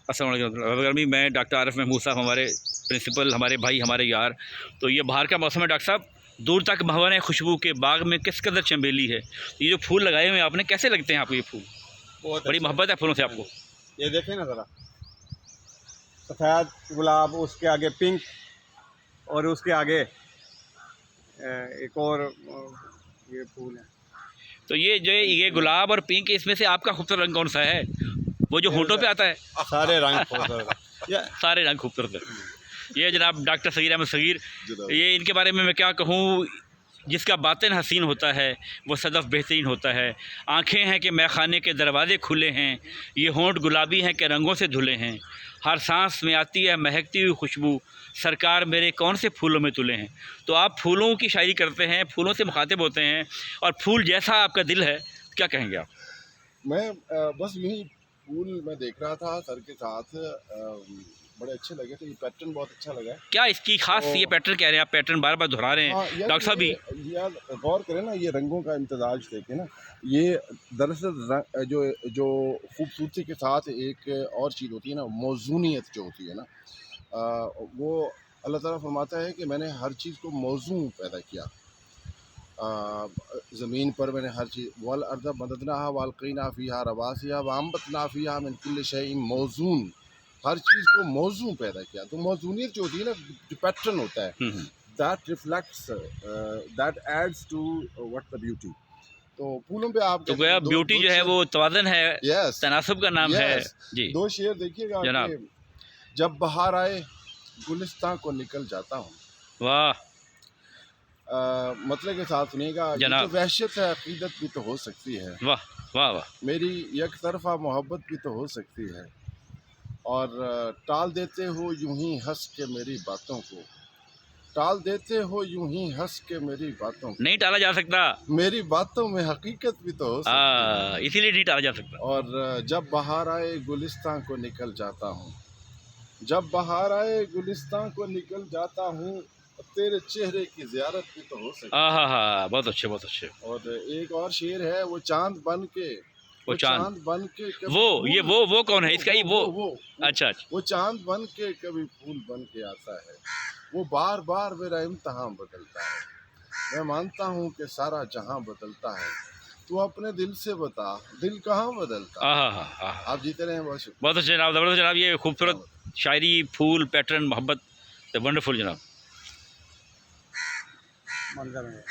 अस्सलाम वालेकुम। मैं डॉक्टर आरिफ महमूद साहब, हमारे प्रिंसिपल, हमारे भाई, हमारे यार। तो ये बाहर का मौसम है डॉक्टर साहब, दूर तक भंवर है खुशबू के, बाग में किस कदर चमेली है। ये जो फूल लगाए हुए हैं आपने, कैसे लगते हैं आपको ये फूल? बड़ी मोहब्बत है फूलों से आपको। ये देखें ना ज़रा, सफ़ेद गुलाब, उसके आगे पिंक, और उसके आगे एक और ये फूल है। तो ये जो ये गुलाब और पिंक, इसमें से आपका खूबसूरत रंग कौन सा है? वो जो होंठों पे आता है? सारे रंग खूबसूरत है। सारे रंग खूबसूरत है। ये जनाब डॉक्टर सगीर अहमद सगीर, ये इनके बारे में मैं क्या कहूँ, जिसका बातिन हसीन होता है वो सदफ बेहतरीन होता है। आँखें हैं कि मैखाने के दरवाज़े खुले हैं, ये होंठ गुलाबी हैं कि रंगों से धुले हैं। हर सांस में आती है महकती हुई खुशबू, सरकार मेरे कौन से फूलों में तुले हैं। तो आप फूलों की शायरी करते हैं, फूलों से मुखातिब होते हैं, और फूल जैसा आपका दिल है, क्या कहेंगे आप? मैं बस यही फूल मैं देख रहा था सर के साथ, बड़े अच्छे लगे थे। ये पैटर्न बहुत अच्छा लगा है। क्या इसकी खास ये पैटर्न कह रहे हैं आप, पैटर्न बार बार दोहरा रहे हैं डॉक्टर साहब भी। यार गौर करें ना, ये रंगों का इम्तजाज देखें ना। ये दरअसल जो जो खूबसूरती के साथ एक और चीज़ होती है ना, मौजूनियत जो होती है ना, वो अल्लाह ताला फरमाता है कि मैंने हर चीज़ को मौजू पैदा किया। ज़मीन पर मैंने हर चीज़, वल अर्द मददनाहा वालक़ीना फ़ीहा रवासिया वअंबतना फ़ीहा मिन कुल्लि शैइन मौज़ून, हर चीज़ को मौजू पैदा किया। तो मौजूनियत जो होती है ना, जो पैटर्न होता है, that reflects, that adds to what the beauty. तो फूलों पे आप तो गोया ब्यूटी जो है वो तवाज़ुन है, यस, तनासुब का नाम है जी। दो शेर देखिएगा जनाब, कि जब बहार आए गुलिस्तान को निकल जाता हूँ। वाह मतलब के साथ सुनिएगा, ये जो वहशत है अकीदत भी तो हो सकती है, वाह वाह वाह। मेरी एक तरफा मोहब्बत भी तो हो सकती है, और टाल देते हो यूं ही हंस के मेरी बातों को, टाल देते हो यूं ही हंस के मेरी बातों को, नहीं टाला जा सकता, मेरी बातों में हकीकत भी तो हो सकती है। इसीलिए नहीं टाला जा सकता। और जब बहार आए गुलिस्तान को निकल जाता हूँ, जब बहार आए गुलिस्तान को निकल जाता हूँ, तेरे चेहरे की ज़ियारत भी तो हो सकती है। हाँ, बहुत अच्छे बहुत अच्छे। और एक और शेर है, वो चांद बन के, वो चांद बन के कभी वो ये वो कौन है वो, इसका? ये वो अच्छा अच्छा। वो चांद बन के कभी फूल बन के आता है, वो बार बार मेरा इम्तहान बदलता है। मैं मानता हूँ कि सारा जहां बदलता है, तू अपने दिल से बता, दिल कहाँ बदलता है। आप जीते रहे हैं। बहुत अच्छे जनाब, ज़बरदस्त जनाब। ये खूबसूरत शायरी, फूल, पैटर्न, मोहब्बत, वंडरफुल जनाब। मंजर में